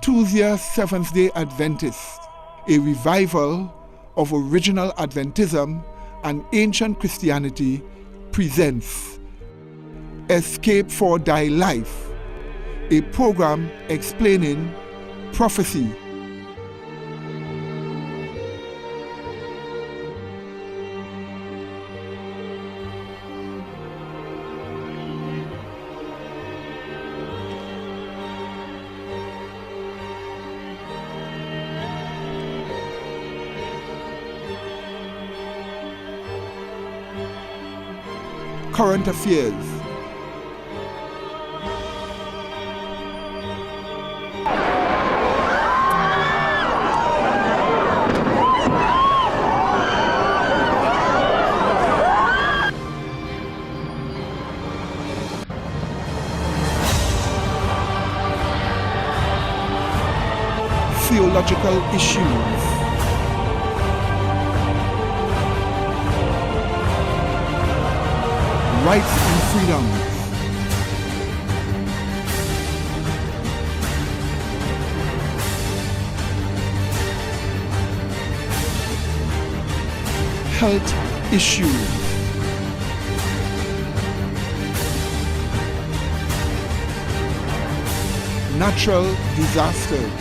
Tuesday Seventh-day Adventists, a revival of original Adventism and ancient Christianity, presents Escape for Thy Life, a program explaining prophecy. Current affairs. Theological issues. Rights and freedoms. Health issues. Natural disasters.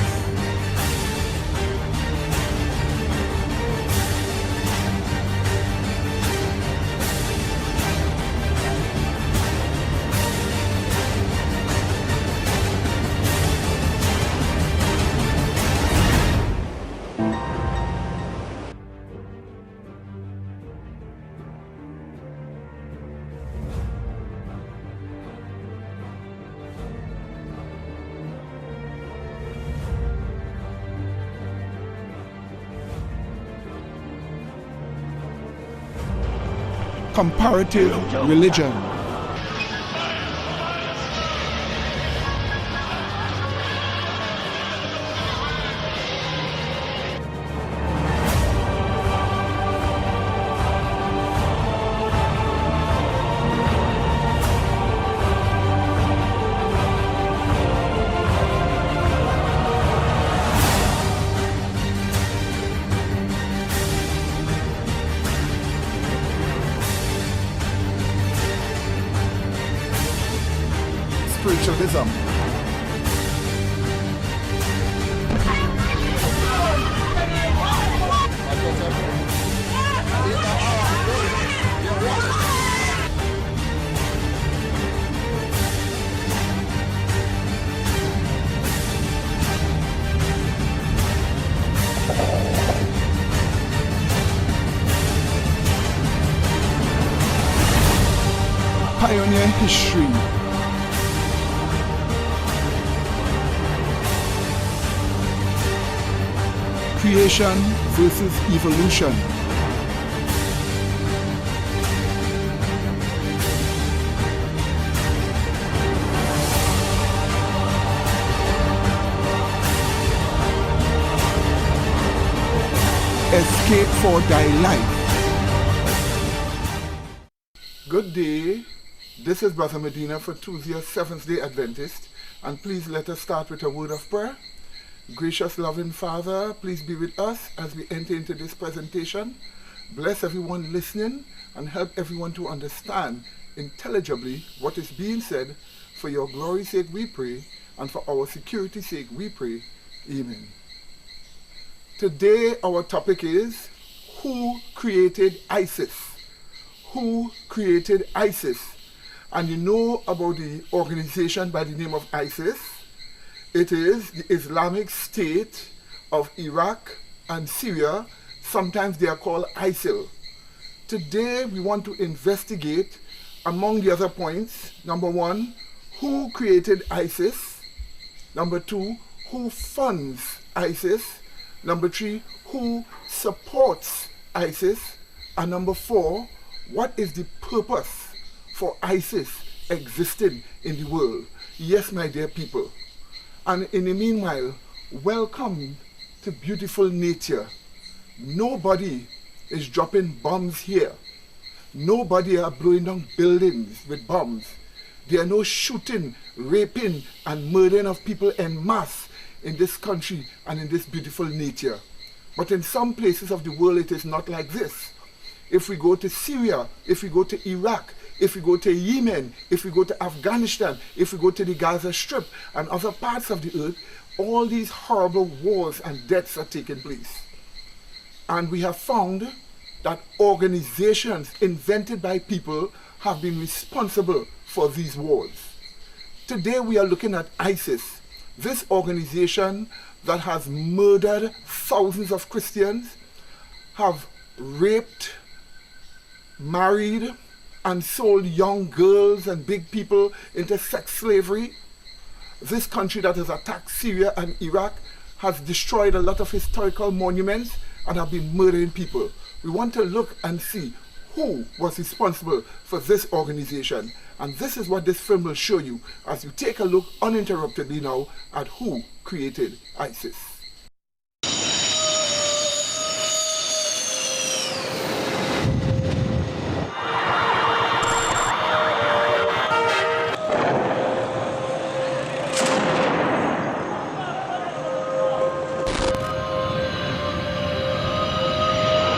Comparative religion. Spiritualism. Pioneer history. Creation versus evolution. Escape for Thy Life. Good day. This is Brother Medina for Tuesday Seventh-day Adventist, and please let us start with a word of prayer. Gracious, loving Father, please be with us as we enter into this presentation. Bless everyone listening and help everyone to understand intelligibly what is being said. For your glory's sake we pray, and for our security's sake we pray. Amen. Today our topic is, who created ISIS? Who created ISIS? And you know about the organization by the name of ISIS. It is the Islamic State of Iraq and Syria. Sometimes they are called ISIL. Today we want to investigate, among the other points, number one, who created ISIS? Number two, who funds ISIS? Number three, who supports ISIS? And number four, what is the purpose for ISIS existing in the world? Yes, my dear people. And in the meanwhile, welcome to beautiful nature. Nobody is dropping bombs here. Nobody are blowing down buildings with bombs. There are no shooting, raping, and murdering of people en masse in this country and in this beautiful nature. But in some places of the world it is not like this. If we go to Syria, if we go to Iraq, if we go to Yemen, if we go to Afghanistan, if we go to the Gaza Strip and other parts of the earth, all these horrible wars and deaths are taking place. And we have found that organizations invented by people have been responsible for these wars. Today we are looking at ISIS, this organization that has murdered thousands of Christians, have raped, married, and sold young girls and big people into sex slavery. This country that has attacked Syria and Iraq has destroyed a lot of historical monuments and have been murdering people. We want to look and see who was responsible for this organization. And this is what this film will show you as you take a look uninterruptedly now at who created ISIS.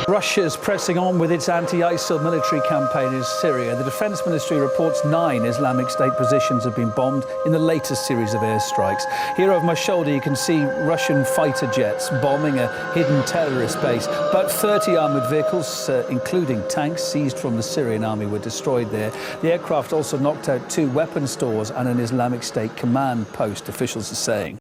Russia's pressing on with its anti-ISIL military campaign in Syria. The Defence Ministry reports 9 Islamic State positions have been bombed in the latest series of airstrikes. Here over my shoulder you can see Russian fighter jets bombing a hidden terrorist base. About 30 armoured vehicles, including tanks, seized from the Syrian army were destroyed there. The aircraft also knocked out 2 weapon stores and an Islamic State command post, officials are saying.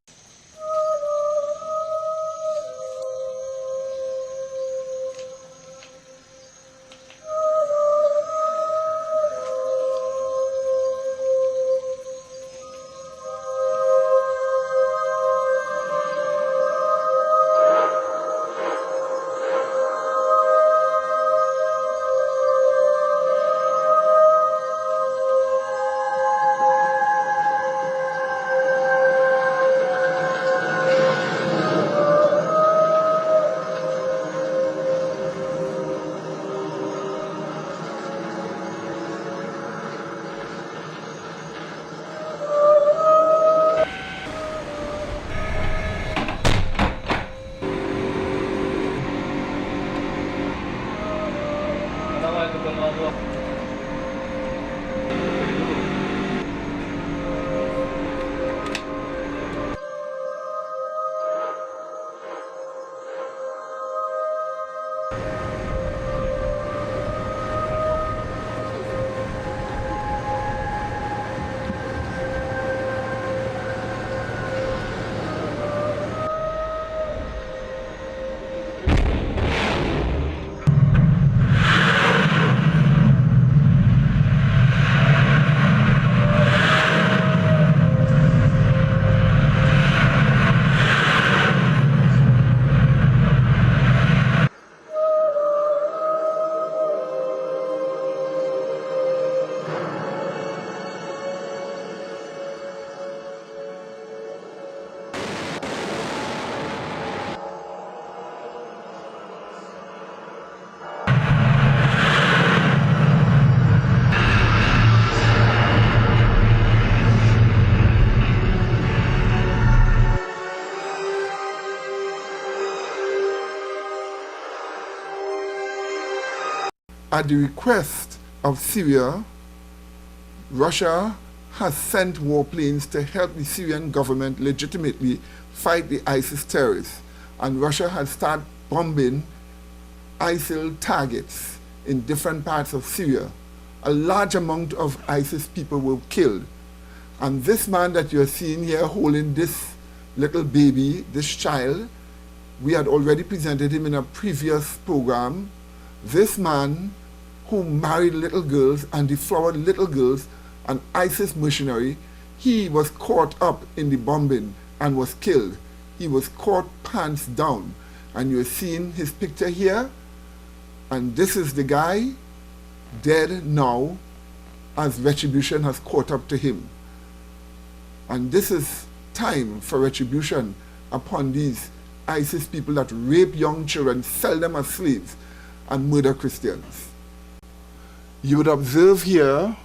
At the request of Syria, Russia has sent warplanes to help the Syrian government legitimately fight the ISIS terrorists. And Russia has started bombing ISIL targets in different parts of Syria. A large amount of ISIS people were killed. And this man that you're seeing here holding this little baby, this child, we had already presented him in a previous program. This man who married little girls and deflowered little girls, an ISIS mercenary, he was caught up in the bombing and was killed. He was caught pants down. And you're seeing his picture here. And this is the guy dead now as retribution has caught up to him. And this is time for retribution upon these ISIS people that rape young children, sell them as slaves, and murder Christians. You would observe here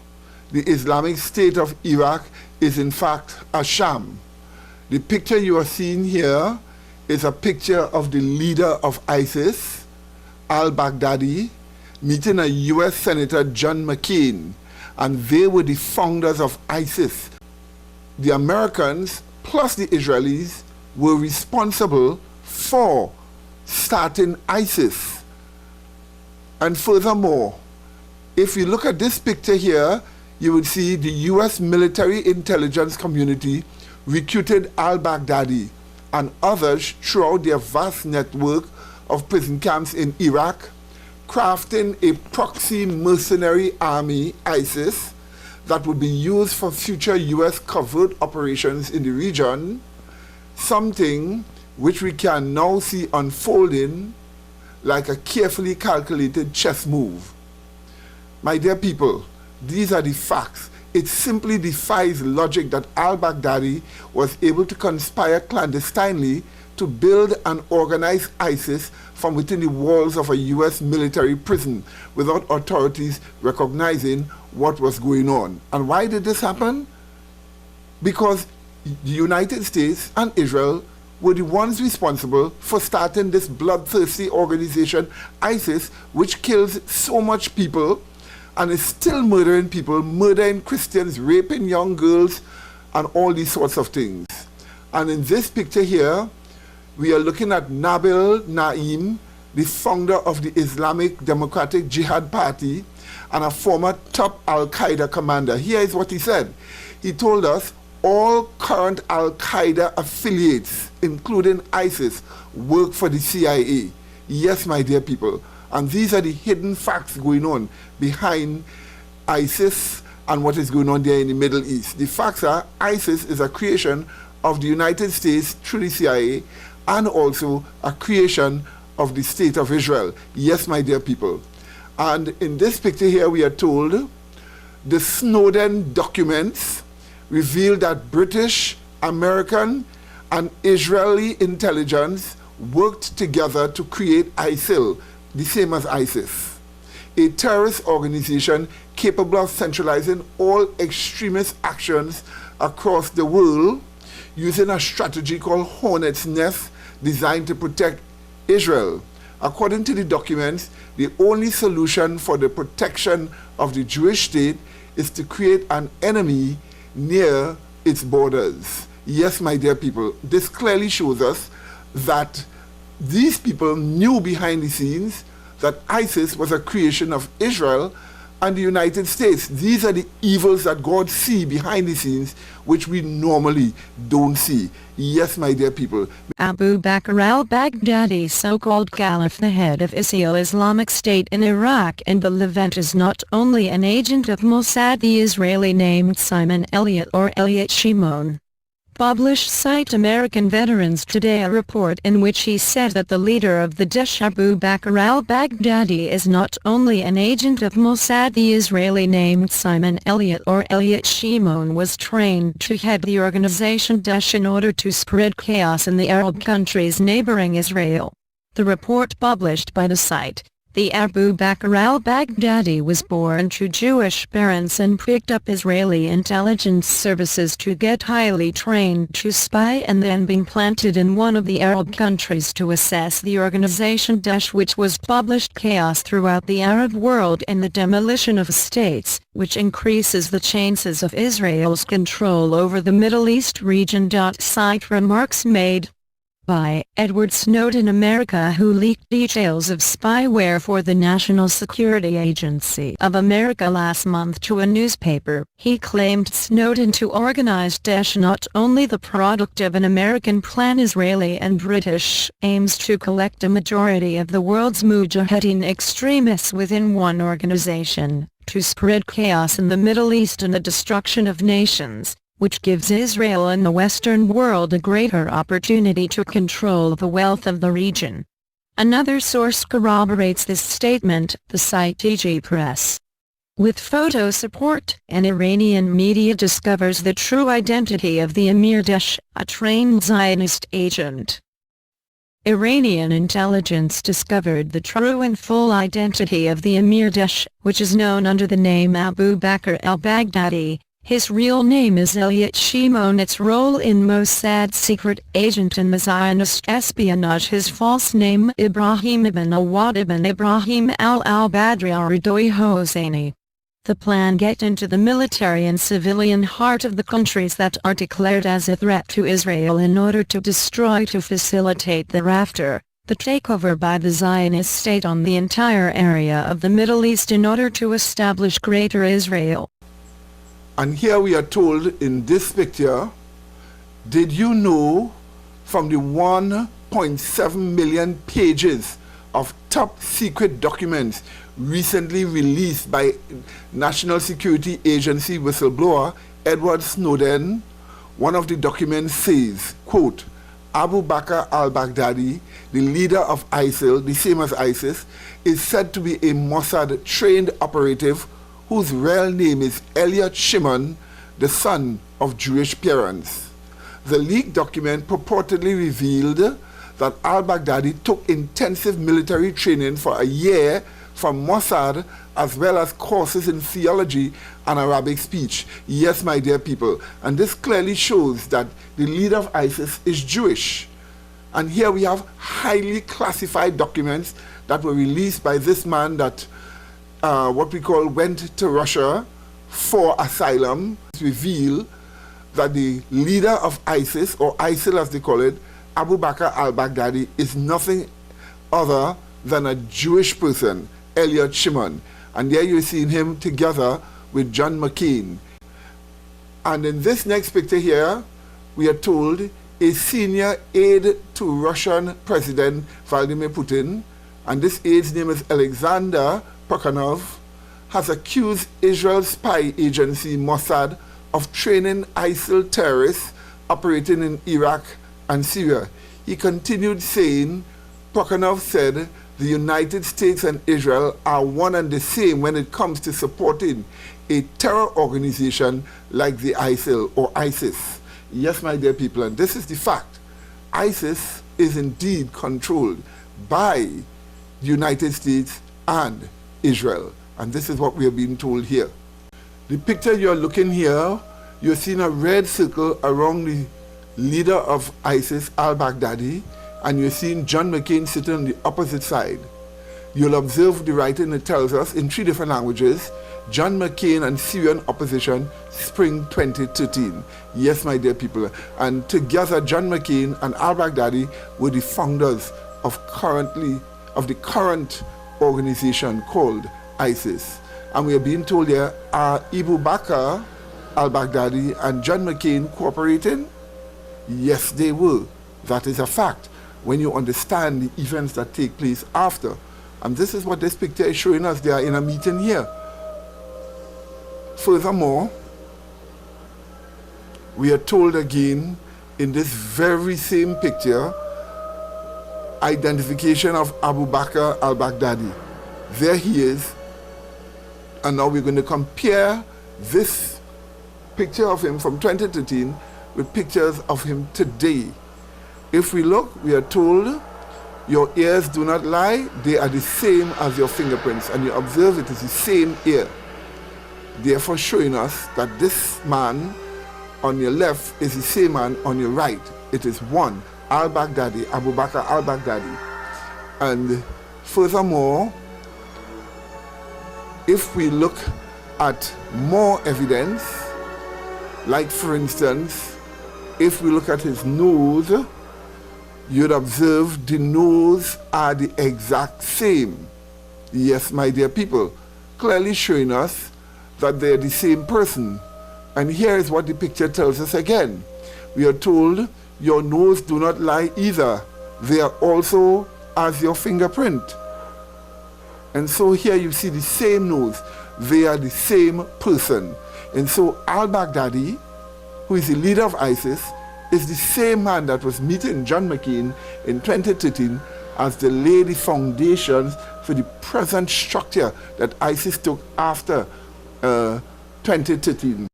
the Islamic State of Iraq is in fact a sham. The picture you are seeing here is a picture of the leader of ISIS, al-Baghdadi, meeting a US Senator John McCain, and they were the founders of ISIS. The Americans plus the Israelis were responsible for starting ISIS. And furthermore, if you look at this picture here, you would see the US military intelligence community recruited al-Baghdadi and others throughout their vast network of prison camps in Iraq, crafting a proxy mercenary army, ISIS, that would be used for future US covert operations in the region, something which we can now see unfolding like a carefully calculated chess move. My dear people, these are the facts. It simply defies logic that al-Baghdadi was able to conspire clandestinely to build and organize ISIS from within the walls of a US military prison without authorities recognizing what was going on. And why did this happen? Because the United States and Israel were the ones responsible for starting this bloodthirsty organization, ISIS, which kills so much people and is still murdering people, murdering Christians, raping young girls, and all these sorts of things. And in this picture here, we are looking at Nabil Naim, the founder of the Islamic Democratic Jihad Party and a former top Al-Qaeda commander. Here is what he said. He told us all current Al-Qaeda affiliates, including ISIS, work for the CIA. Yes, my dear people. And these are the hidden facts going on behind ISIS and what is going on there in the Middle East. The facts are ISIS is a creation of the United States through the CIA and also a creation of the State of Israel. Yes, my dear people. And in this picture here, we are told the Snowden documents reveal that British, American, and Israeli intelligence worked together to create ISIL, the same as ISIS, a terrorist organization capable of centralizing all extremist actions across the world using a strategy called Hornet's Nest designed to protect Israel. According to the documents, the only solution for the protection of the Jewish state is to create an enemy near its borders. Yes, my dear people, this clearly shows us that these people knew behind the scenes that ISIS was a creation of Israel and the United States. These are the evils that God sees behind the scenes, which we normally don't see. Yes, my dear people. Abu Bakr al-Baghdadi, so-called Caliph, the head of ISIL Islamic State in Iraq and the Levant, is not only an agent of Mossad. The Israeli named Simon Elliott or Elliot Shimon published site American Veterans Today a report in which he said that the leader of the Daesh, Abu Bakr al-Baghdadi, is not only an agent of Mossad. The Israeli named Simon Elliott or Elliot Shimon was trained to head the organization Daesh in order to spread chaos in the Arab countries neighboring Israel. The report published by the site, the Abu Bakr al-Baghdadi, was born to Jewish parents and picked up Israeli intelligence services to get highly trained to spy and then being planted in one of the Arab countries to assess the organization Daesh, which was published chaos throughout the Arab world and the demolition of states, which increases the chances of Israel's control over the Middle East region. Site remarks made by Edward Snowden, America, who leaked details of spyware for the National Security Agency of America last month to a newspaper. He claimed Snowden to organize Daesh, not only the product of an American plan. Israeli and British aims to collect a majority of the world's mujahideen extremists within one organization, to spread chaos in the Middle East and the destruction of nations, which gives Israel and the Western world a greater opportunity to control the wealth of the region. Another source corroborates this statement, the site TG Press. With photo support, an Iranian media discovers the true identity of the Emir Daesh, a trained Zionist agent. Iranian intelligence discovered the true and full identity of the Emir Daesh, which is known under the name Abu Bakr al-Baghdadi, His real name is Elliot Shimon. Its role in Mossad's secret agent and Zionist espionage. His false name Ibrahim ibn Awad ibn Ibrahim al-Badri al-Ridoi Hosseini. The plan: get into the military and civilian heart of the countries that are declared as a threat to Israel in order to destroy, to facilitate thereafter the takeover by the Zionist state on the entire area of the Middle East in order to establish Greater Israel. And here we are told in this picture, did you know from the 1.7 million pages of top secret documents recently released by National Security Agency whistleblower Edward Snowden, one of the documents says, quote, Abu Bakr al-Baghdadi, the leader of ISIL, the same as ISIS, is said to be a Mossad trained operative whose real name is Elliot Shimon, the son of Jewish parents. The leaked document purportedly revealed that al-Baghdadi took intensive military training for a year from Mossad, as well as courses in theology and Arabic speech. Yes, my dear people, and this clearly shows that the leader of ISIS is Jewish. And here we have highly classified documents that were released by this man that what we call went to Russia for asylum. Reveal that the leader of ISIS, or ISIL as they call it, Abu Bakr al-Baghdadi, is nothing other than a Jewish person, Elliot Shimon. And there you're seeing him together with John McCain. And in this next picture here, we are told a senior aide to Russian President Vladimir Putin, and this aide's name is Alexander Prokhanov, has accused Israel's spy agency Mossad of training ISIL terrorists operating in Iraq and Syria. He continued saying, Prokhanov said, the United States and Israel are one and the same when it comes to supporting a terror organization like the ISIL or ISIS. Yes, my dear people, and this is the fact. ISIS is indeed controlled by the United States and Israel. And this is what we are being told here. The picture you're looking here, you're seeing a red circle around the leader of ISIS, al-Baghdadi, and you're seeing John McCain sitting on the opposite side. You'll observe the writing. It tells us in 3 different languages, John McCain and Syrian opposition, spring 2013. Yes, my dear people. And together, John McCain and al-Baghdadi were the founders of the current organization called ISIS. And we are being told here, are Abu Bakr al-Baghdadi and John McCain cooperating? Yes, they were. That is a fact when you understand the events that take place after. And this is what this picture is showing us. They are in a meeting here. Furthermore, we are told again in this very same picture, identification of Abu Bakr al-Baghdadi. There he is. And now we're going to compare this picture of him from 2013 with pictures of him today. If we look, we are told, your ears do not lie, they are the same as your fingerprints. And you observe it is the same ear. Therefore showing us that this man on your left is the same man on your right. It is one, al-Baghdadi, Abu Bakr al-Baghdadi. And furthermore, if we look at more evidence, like for instance, if we look at his nose, you'd observe the nose are the exact same. Yes, my dear people, clearly showing us that they're the same person. And here is what the picture tells us again. We are told, your nose do not lie either. They are also as your fingerprint. And so here you see the same nose. They are the same person. And so al-Baghdadi, who is the leader of ISIS, is the same man that was meeting John McCain in 2013 as they laid the foundations for the present structure that ISIS took after 2013.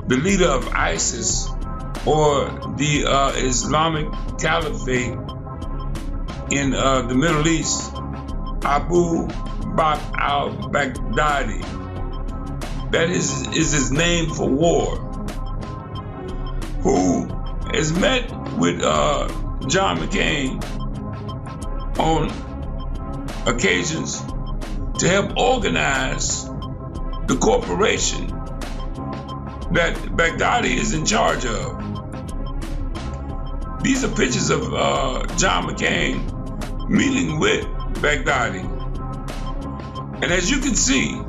The leader of ISIS, or the Islamic Caliphate in the Middle East, Abu Bakr al-Baghdadi, that is his name for war, who has met with John McCain on occasions to help organize the corporation that Baghdadi is in charge of. These are pictures of John McCain meeting with Baghdadi. And as you can see,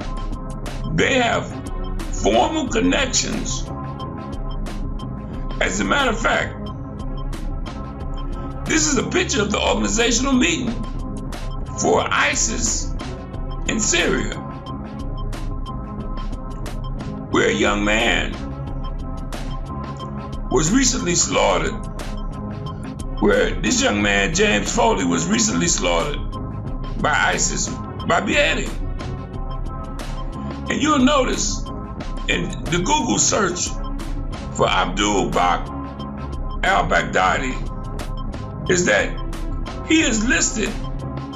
they have formal connections. As a matter of fact, this is a picture of the organizational meeting for ISIS in Syria, where a young man was recently slaughtered, where this young man, James Foley, was recently slaughtered by ISIS by beheading. And you'll notice in the Google search for Abdul Bakr al-Baghdadi is that he is listed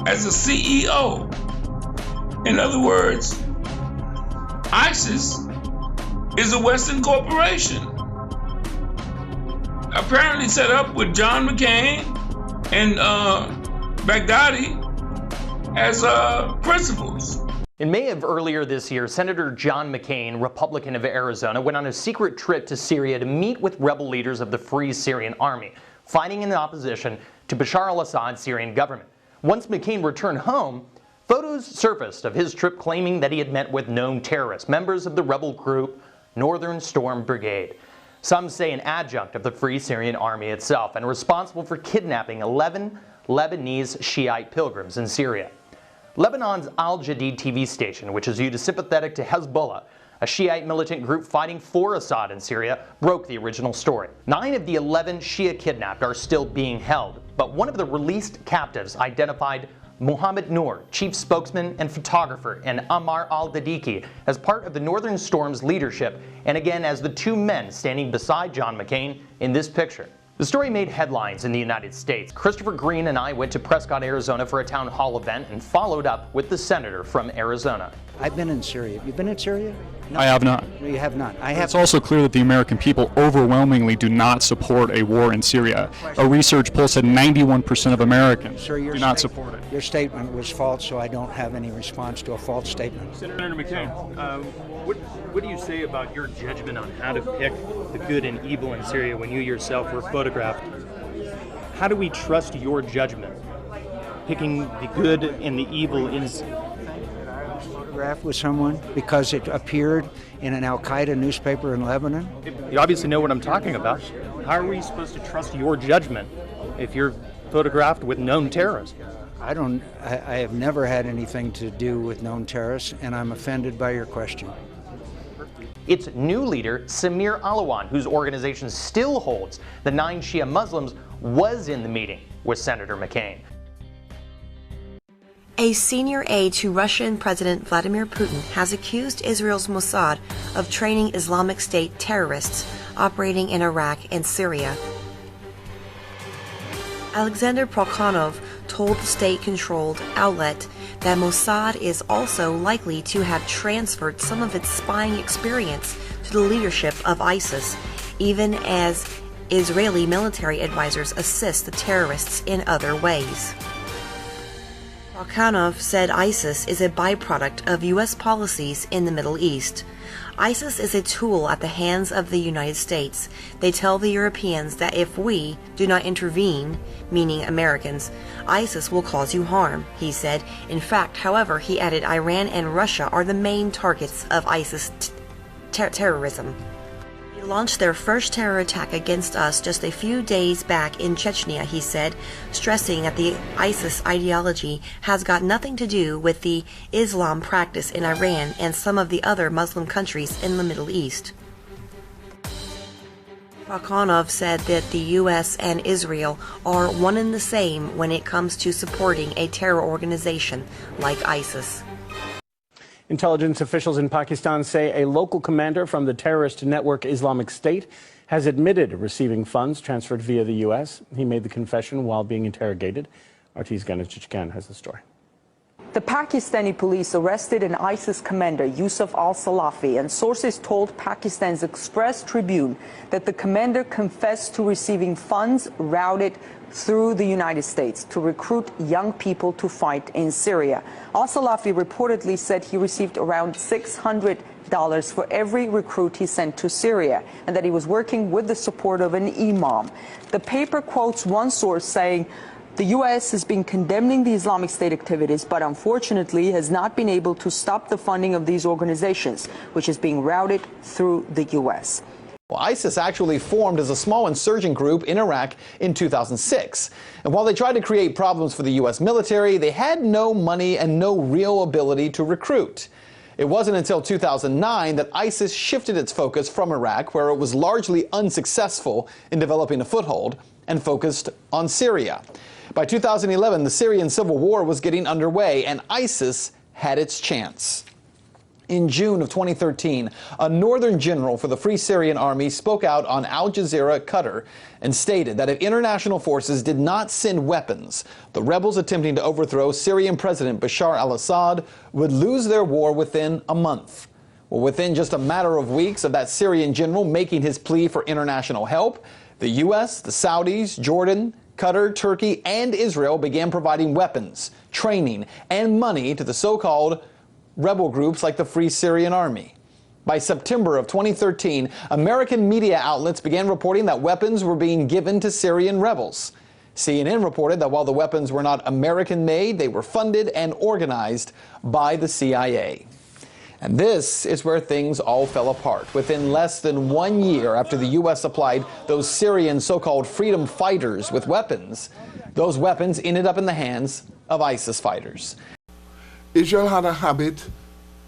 as a CEO. In other words, ISIS is a Western corporation, apparently set up with John McCain and Baghdadi as principals. In May of earlier this year, Senator John McCain, Republican of Arizona, went on a secret trip to Syria to meet with rebel leaders of the Free Syrian Army, fighting in opposition to Bashar al-Assad's Syrian government. Once McCain returned home, photos surfaced of his trip claiming that he had met with known terrorists, members of the rebel group Northern Storm Brigade. Some say an adjunct of the Free Syrian Army itself and responsible for kidnapping 11 Lebanese Shiite pilgrims in Syria. Lebanon's Al Jadid TV station, which is viewed as sympathetic to Hezbollah, a Shiite militant group fighting for Assad in Syria, broke the original story. 9 of the 11 Shia kidnapped are still being held, but one of the released captives identified Mohammed Noor, chief spokesman and photographer, and Ammar al-Dadiki as part of the Northern Storm's leadership, and again as the 2 men standing beside John McCain in this picture. The story made headlines in the United States. Christopher Green and I went to Prescott, Arizona for a town hall event and followed up with the senator from Arizona. I've been in Syria. You've been in Syria? No. I have not. No, you have not. I have. It's also clear that the American people overwhelmingly do not support a war in Syria. A research poll said 91% of Americans do not support it. Your statement was false, so I don't have any response to a false statement. Senator McCain, what do you say about your judgment on how to pick the good and evil in Syria when you yourself were photographed? How do we trust your judgment, picking the good and the evil in With someone because it appeared in an Al-Qaeda newspaper in Lebanon? You obviously know what I'm talking about. How are we supposed to trust your judgment if you're photographed with known terrorists? I have never had anything to do with known terrorists, and I'm offended by your question. Its new leader, Samir Alawan, whose organization still holds the 9 Shia Muslims, was in the meeting with Senator McCain. A senior aide to Russian President Vladimir Putin has accused Israel's Mossad of training Islamic State terrorists operating in Iraq and Syria. Alexander Prokhanov told the state-controlled outlet that Mossad is also likely to have transferred some of its spying experience to the leadership of ISIS, even as Israeli military advisors assist the terrorists in other ways. Prokhanov said ISIS is a byproduct of U.S. policies in the Middle East. ISIS is a tool at the hands of the United States. They tell the Europeans that if we do not intervene, meaning Americans, ISIS will cause you harm, he said. In fact, however, he added, Iran and Russia are the main targets of ISIS terrorism. They launched their first terror attack against us just a few days back in Chechnya, he said, stressing that the ISIS ideology has got nothing to do with the Islam practice in Iran and some of the other Muslim countries in the Middle East. Prokhanov said that the U.S. and Israel are one and the same when it comes to supporting a terror organization like ISIS. Intelligence officials in Pakistan say a local commander from the terrorist network Islamic State has admitted receiving funds transferred via the U.S. He made the confession while being interrogated. RT's Ganesh Chikan has the story. The Pakistani police arrested an ISIS commander, Yusuf al-Salafi, and sources told Pakistan's Express Tribune that the commander confessed to receiving funds routed through the United States to recruit young people to fight in Syria. Al-Salafi reportedly said he received around $600 for every recruit he sent to Syria, and that he was working with the support of an imam. The paper quotes one source saying, "The U.S. has been condemning the Islamic State activities, but unfortunately has not been able to stop the funding of these organizations, which is being routed through the U.S." Well, ISIS actually formed as a small insurgent group in Iraq in 2006. And while they tried to create problems for the U.S. military, they had no money and no real ability to recruit. It wasn't until 2009 that ISIS shifted its focus from Iraq, where it was largely unsuccessful in developing a foothold, and focused on Syria. By 2011, the Syrian civil war was getting underway, and ISIS had its chance. In June of 2013, a northern general for the Free Syrian Army spoke out on Al Jazeera Qatar and stated that if international forces did not send weapons, the rebels attempting to overthrow Syrian President Bashar al-Assad would lose their war within a month. Well, within just a matter of weeks of that Syrian general making his plea for international help, the U.S., the Saudis, Jordan, Qatar, Turkey, and Israel began providing weapons, training, and money to the so-called rebel groups like the Free Syrian Army. By September of 2013, American media outlets began reporting that weapons were being given to Syrian rebels. CNN reported that while the weapons were not American-made, they were funded and organized by the CIA. And this is where things all fell apart. Within less than 1 year after the U.S. supplied those Syrian so-called freedom fighters with weapons, those weapons ended up in the hands of ISIS fighters. Israel had a habit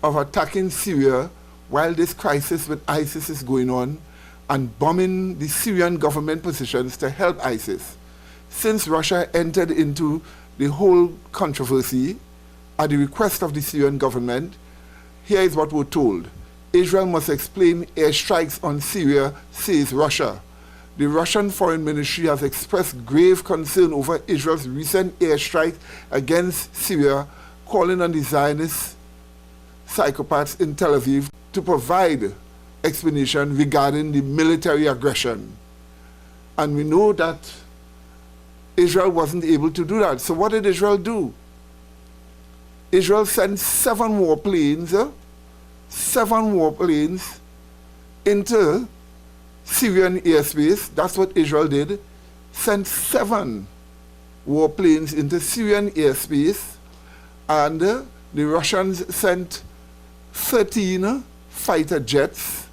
of attacking Syria while this crisis with ISIS is going on and bombing the Syrian government positions to help ISIS. Since Russia entered into the whole controversy at the request of the Syrian government, here is what we're told. Israel must explain airstrikes on Syria, says Russia. The Russian Foreign Ministry has expressed grave concern over Israel's recent airstrike against Syria, calling on the Zionist psychopaths in Tel Aviv to provide explanation regarding the military aggression. And we know that Israel wasn't able to do that. So what did Israel do? Israel sent 7 warplanes into Syrian airspace. That's what Israel did. Sent 7 warplanes into Syrian airspace. And the Russians sent 13 fighter jets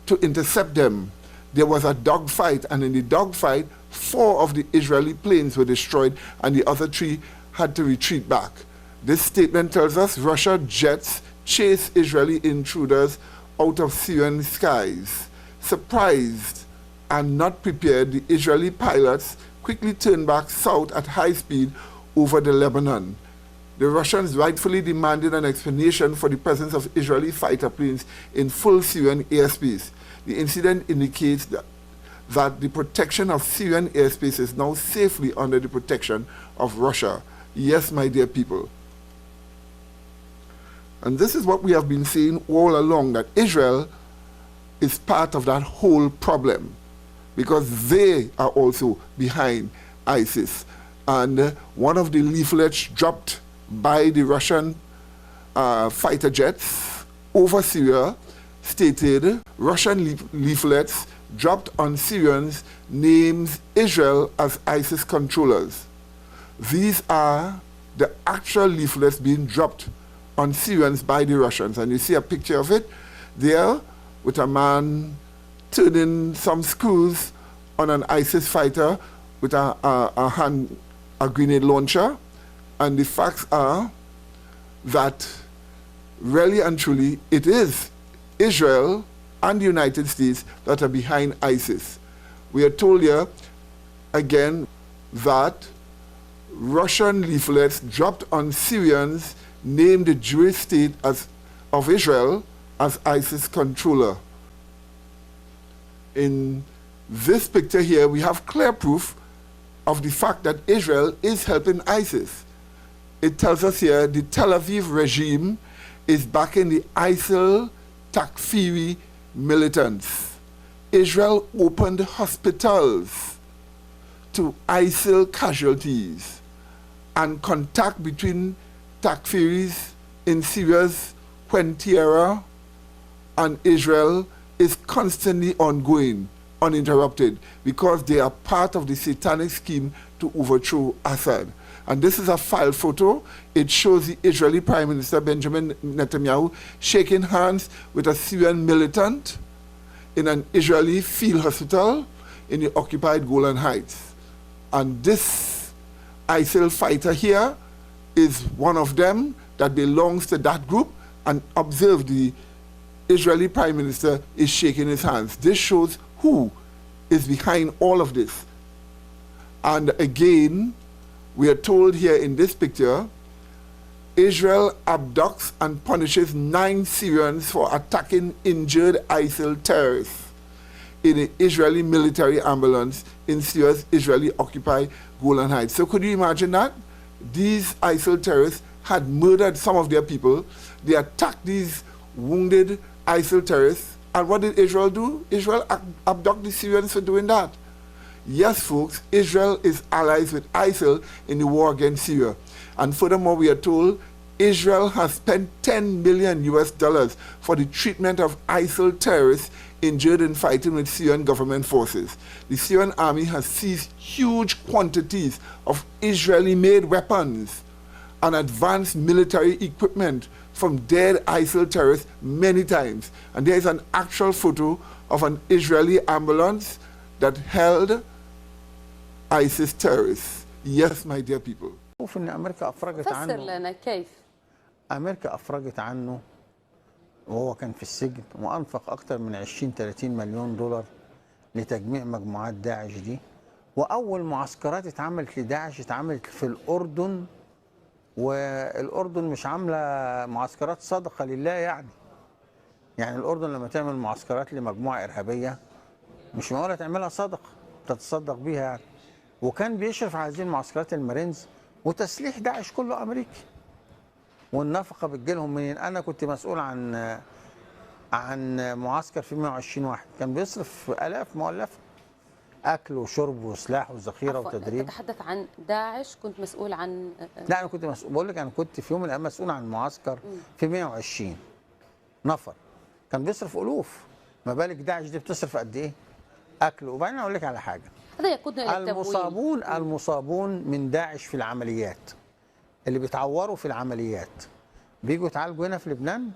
to intercept them. There was a dogfight, and in the dogfight, 4 of the Israeli planes were destroyed, and the other 3 had to retreat back. This statement tells us Russian jets chased Israeli intruders out of Syrian skies. Surprised and not prepared, the Israeli pilots quickly turned back south at high speed over the Lebanon. The Russians rightfully demanded an explanation for the presence of Israeli fighter planes in full Syrian airspace. The incident indicates that the protection of Syrian airspace is now safely under the protection of Russia. Yes, my dear people. And this is what we have been saying all along, that Israel is part of that whole problem because they are also behind ISIS. And one of the leaflets dropped by the Russian fighter jets over Syria stated Russian leaflets dropped on Syrians names Israel as ISIS controllers. These are the actual leaflets being dropped on Syrians by the Russians. And you see a picture of it there with a man turning some screws on an ISIS fighter with a grenade launcher. And the facts are that really and truly it is Israel and the United States that are behind ISIS. We are told here again that Russian leaflets dropped on Syrians named the Jewish state of Israel as ISIS controller. In this picture here, we have clear proof of the fact that Israel is helping ISIS. it tells us here the Tel Aviv regime is backing the ISIL Takfiri militants. Israel opened hospitals to ISIL casualties, and contact between Takfiris in Syria's Quneitra and Israel is constantly ongoing, uninterrupted, because they are part of the satanic scheme to overthrow Assad. And this is a file photo. It shows the Israeli Prime Minister Benjamin Netanyahu shaking hands with a Syrian militant in an Israeli field hospital in the occupied Golan Heights. And this ISIL fighter here is one of them that belongs to that group, and observe the Israeli Prime Minister is shaking his hands. This shows who is behind all of this. And again, we are told here in this picture, Israel abducts and punishes 9 Syrians for attacking injured ISIL terrorists in an Israeli military ambulance in Syria's Israeli-occupied Golan Heights. So could you imagine that? These ISIL terrorists had murdered some of their people. They attacked these wounded ISIL terrorists. And what did Israel do? Israel abducted the Syrians for doing that. Yes, folks, Israel is allies with ISIL in the war against Syria. And furthermore, we are told Israel has spent $10 million for the treatment of ISIL terrorists injured in fighting with Syrian government forces. The Syrian army has seized huge quantities of Israeli-made weapons and advanced military equipment from dead ISIL terrorists many times. And there is an actual photo of an Israeli ambulance that held ISIS terrorists. Yes, my dear people. شوف ان امريكا افرجت فسر عنه. لنا كيف. امريكا افرجت عنه وهو كان في السجن، وانفق اكثر من 20-30 مليون دولار لتجميع مجموعات داعش دي. واول معسكرات اتعملت لداعش اتعملت في الاردن، والاردن مش عامله معسكرات صدقه لله يعني. يعني الاردن لما تعمل معسكرات لمجموعه ارهابيه مش معقوله تعملها صدقه تتصدق بيها يعني. وكان بيشرف على هذه المعسكرات المارينز، وتسليح داعش كله امريكي. والنفقه بتجيلهم منين؟ انا كنت مسؤول عن معسكر في 120 واحد، كان بيصرف الاف مؤلفه. اكل وشرب وسلاح وذخيره وتدريب. تتحدث عن داعش، كنت مسؤول عن لا انا كنت مسؤول، بقول لك انا كنت في يوم من الايام مسؤول عن معسكر في 120 نفر، كان بيصرف الوف، ما بالك داعش دي بتصرف قد ايه؟ اكل. وبعدين اقول لك على حاجه، هذا يقودنا الى التمويل. المصابون من داعش في العمليات، اللي بيتعوروا في العمليات بيجوا يتعالجوا هنا في لبنان؟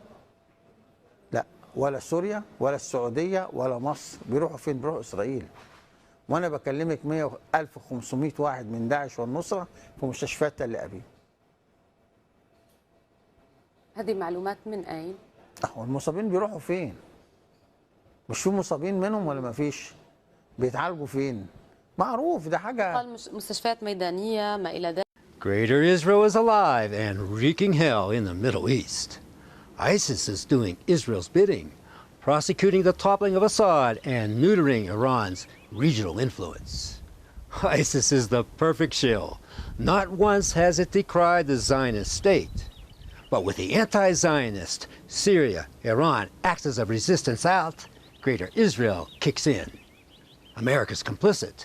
لا، ولا سوريا ولا السعوديه ولا مصر، بيروحوا فين؟ بيروحوا اسرائيل. وانا بكلمك 1500 واحد من داعش والنصره في مستشفيات تل ابيب. هذه معلومات من اين؟ والمصابين بيروحوا فين؟ مش في مصابين منهم ولا ما فيش؟ بيتعالجوا فين؟ معروف ده حاجه. قال مستشفيات ميدانيه ما الى ذلك. Greater Israel is alive and wreaking hell in the Middle East. ISIS is doing Israel's bidding, prosecuting the toppling of Assad and neutering Iran's regional influence. ISIS is the perfect shill. Not once has it decried the Zionist state. But with the anti-Zionist, Syria, Iran acts as a resistance out, Greater Israel kicks in. America's complicit.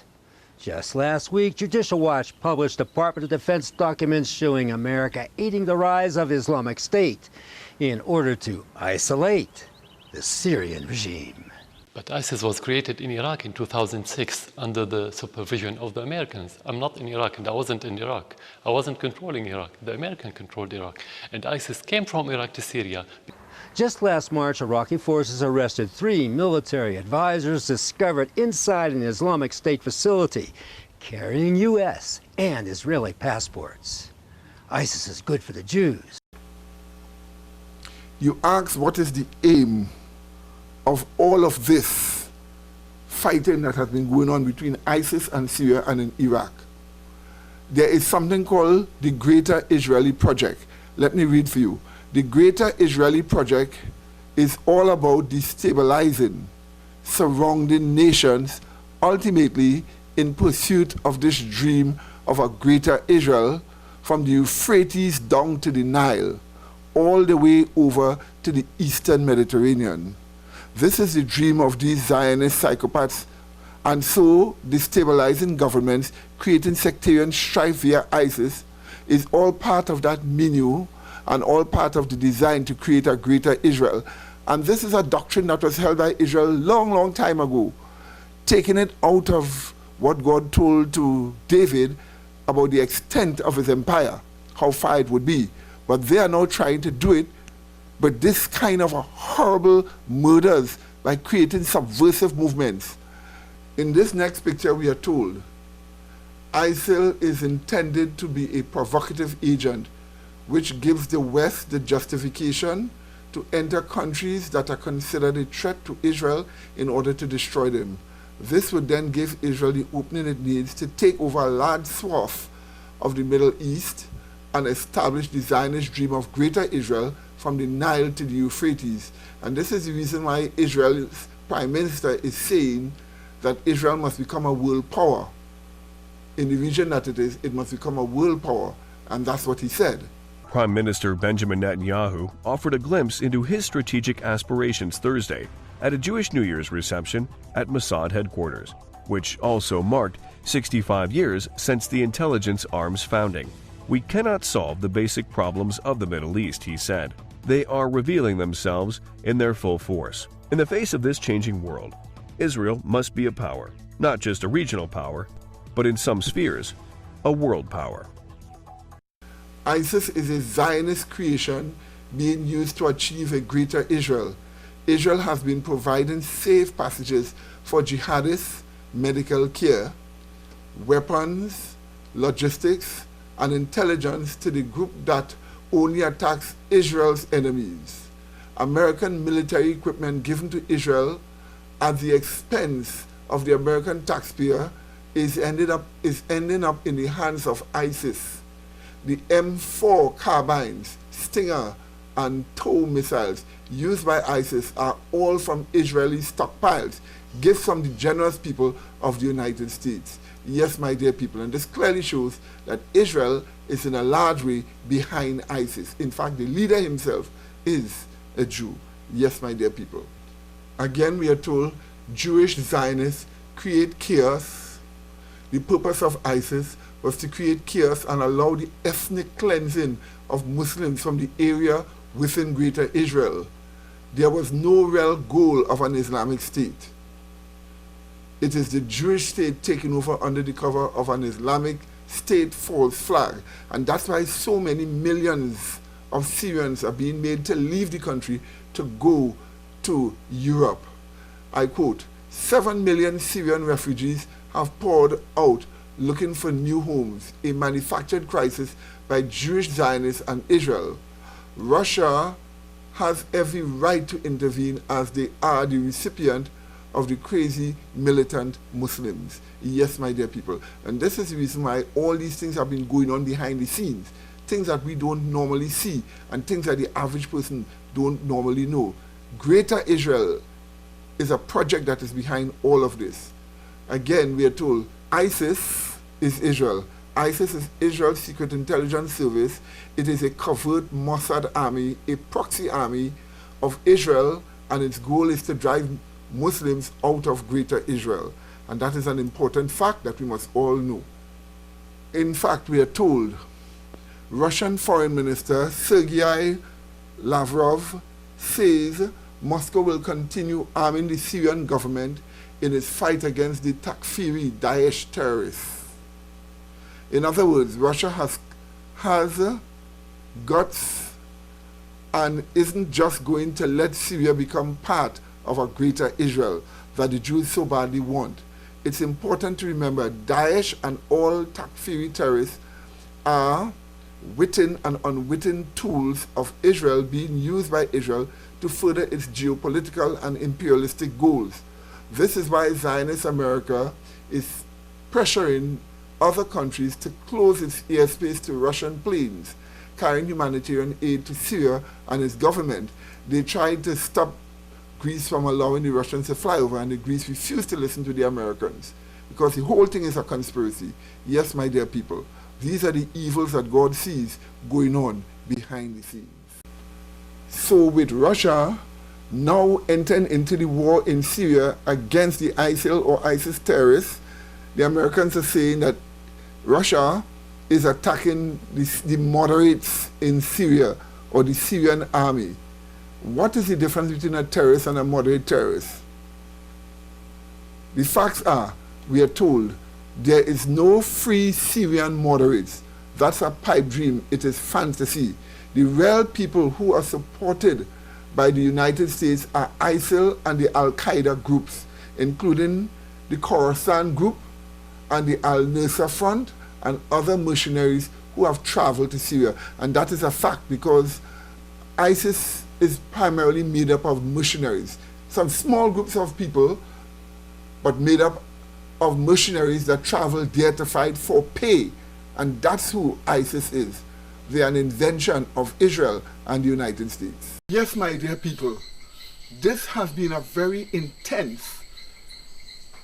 Just last week, Judicial Watch published Department of Defense documents showing America aiding the rise of Islamic State in order to isolate the Syrian regime. But ISIS was created in Iraq in 2006 under the supervision of the Americans. I'm not in Iraq, and I wasn't in Iraq. I wasn't controlling Iraq. The Americans controlled Iraq. And ISIS came from Iraq to Syria. Just last March, Iraqi forces arrested 3 military advisors discovered inside an Islamic State facility carrying U.S. and Israeli passports. ISIS is good for the Jews. You ask what is the aim of all of this fighting that has been going on between ISIS and Syria and in Iraq. There is something called the Greater Israeli Project. Let me read for you. The Greater Israeli Project is all about destabilizing surrounding nations, ultimately in pursuit of this dream of a greater Israel, from the Euphrates down to the Nile, all the way over to the eastern Mediterranean. This is the dream of these Zionist psychopaths, and so destabilizing governments, creating sectarian strife via ISIS is all part of that menu and all part of the design to create a greater Israel. And this is a doctrine that was held by Israel long, long time ago, taking it out of what God told to David about the extent of his empire, how far it would be. But they are now trying to do it, but this kind of a horrible murders by creating subversive movements. In this next picture, we are told ISIL is intended to be a provocative agent which gives the West the justification to enter countries that are considered a threat to Israel in order to destroy them. This would then give Israel the opening it needs to take over a large swath of the Middle East and establish the Zionist dream of greater Israel from the Nile to the Euphrates. And this is the reason why Israel's Prime Minister is saying that Israel must become a world power. In the region that it is, it must become a world power, and that's what he said. Prime Minister Benjamin Netanyahu offered a glimpse into his strategic aspirations Thursday at a Jewish New Year's reception at Mossad headquarters, which also marked 65 years since the intelligence arm's founding. We cannot solve the basic problems of the Middle East, he said. They are revealing themselves in their full force. In the face of this changing world, Israel must be a power, not just a regional power, but in some spheres, a world power. ISIS is a Zionist creation being used to achieve a greater Israel. Israel has been providing safe passages for jihadists, medical care, weapons, logistics, and intelligence to the group that only attacks Israel's enemies. American military equipment given to Israel at the expense of the American taxpayer is ending up in the hands of ISIS. The M4 carbines, Stinger, and TOW missiles used by ISIS are all from Israeli stockpiles, gifts from the generous people of the United States. Yes, my dear people, and this clearly shows that Israel is in a large way behind ISIS. In fact, the leader himself is a Jew. Yes, my dear people. Again, we are told Jewish Zionists create chaos. The purpose of ISIS was to create chaos and allow the ethnic cleansing of Muslims from the area within Greater Israel. There was no real goal of an Islamic state. It is the Jewish state taking over under the cover of an Islamic state false flag. And that's why so many millions of Syrians are being made to leave the country to go to Europe. I quote, 7 million Syrian refugees have poured out looking for new homes, a manufactured crisis by Jewish Zionists and Israel. Russia has every right to intervene as they are the recipient of the crazy militant Muslims. Yes, my dear people. And this is the reason why all these things have been going on behind the scenes. Things that we don't normally see and things that the average person don't normally know. Greater Israel is a project that is behind all of this. Again, we are told ISIS is Israel. ISIS is Israel's secret intelligence service. It is a covert Mossad army, a proxy army of Israel, and its goal is to drive Muslims out of Greater Israel. And that is an important fact that we must all know. In fact, we are told Russian Foreign Minister Sergei Lavrov says Moscow will continue arming the Syrian government in its fight against the Takfiri Daesh terrorists. In other words, Russia has guts and isn't just going to let Syria become part of a greater Israel that the Jews so badly want. It's important to remember Daesh and all Takfiri terrorists are witting and unwitting tools of Israel being used by Israel to further its geopolitical and imperialistic goals. This is why Zionist America is pressuring other countries to close its airspace to Russian planes carrying humanitarian aid to Syria and its government. They tried to stop Greece from allowing the Russians to fly over, and the Greece refused to listen to the Americans because the whole thing is a conspiracy. Yes, my dear people. These are the evils that God sees going on behind the scenes. So with Russia now entering into the war in Syria against the ISIL or ISIS terrorists, the Americans are saying that Russia is attacking the moderates in Syria or the Syrian army. What is the difference between a terrorist and a moderate terrorist? The facts are, we are told, there is no free Syrian moderates. That's a pipe dream. It is fantasy. The real people who are supported by the United States are ISIL and the Al-Qaeda groups, including the Khorasan group and the Al-Nusra Front and other mercenaries who have traveled to Syria. And that is a fact because ISIS is primarily made up of mercenaries. Some small groups of people, but made up of mercenaries that travel there to fight for pay. And that's who ISIS is. They are an invention of Israel and the United States. Yes, my dear people, this has been a very intense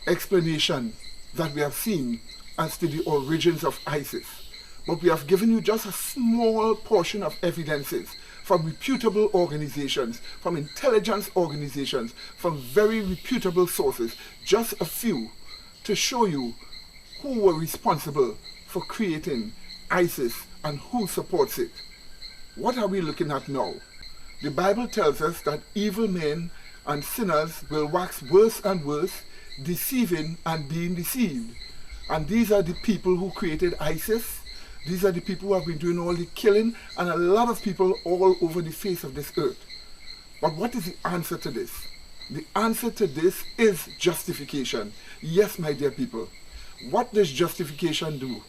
explanation that we have seen as to the origins of ISIS. But we have given you just a small portion of evidences from reputable organizations, from intelligence organizations, from very reputable sources, just a few, to show you who were responsible for creating ISIS and who supports it. What are we looking at now? The Bible tells us that evil men and sinners will wax worse and worse, deceiving and being deceived. And these are the people who created ISIS. These are the people who have been doing all the killing, and a lot of people all over the face of this earth. But what is the answer to this? The answer to this is justification. Yes, my dear people. What does justification do?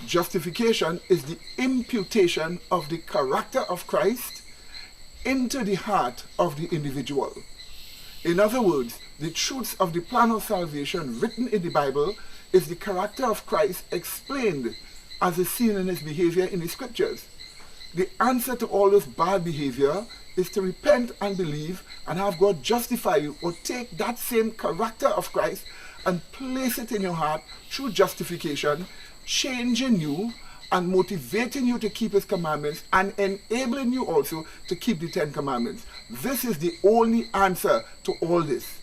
Justification is the imputation of the character of Christ into the heart of the individual. In other words, the truths of the plan of salvation written in the Bible is the character of Christ explained as is seen in his behavior in the scriptures. The answer to all this bad behavior is to repent and believe and have God justify you, or take that same character of Christ and place it in your heart through justification, changing you and motivating you to keep his commandments and enabling you also to keep the 10 commandments. This is the only answer to all this.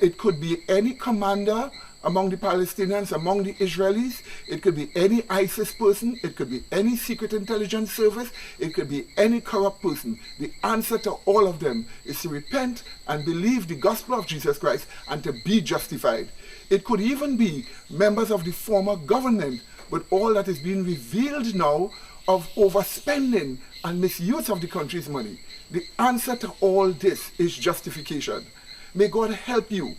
It could be any commander among the Palestinians, among the Israelis. It could be any ISIS person. It could be any secret intelligence service. It could be any corrupt person. The answer to all of them is to repent and believe the gospel of Jesus Christ and to be justified. It could even be members of the former government, with all that is being revealed now of overspending and misuse of the country's money. The answer to all this is justification. May God help you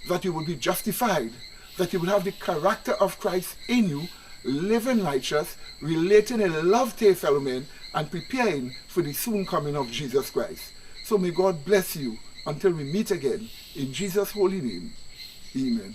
that you will be justified, that you will have the character of Christ in you, living righteous, relating in love to your fellow men, and preparing for the soon coming of Jesus Christ. So may God bless you until we meet again. In Jesus' holy name, amen.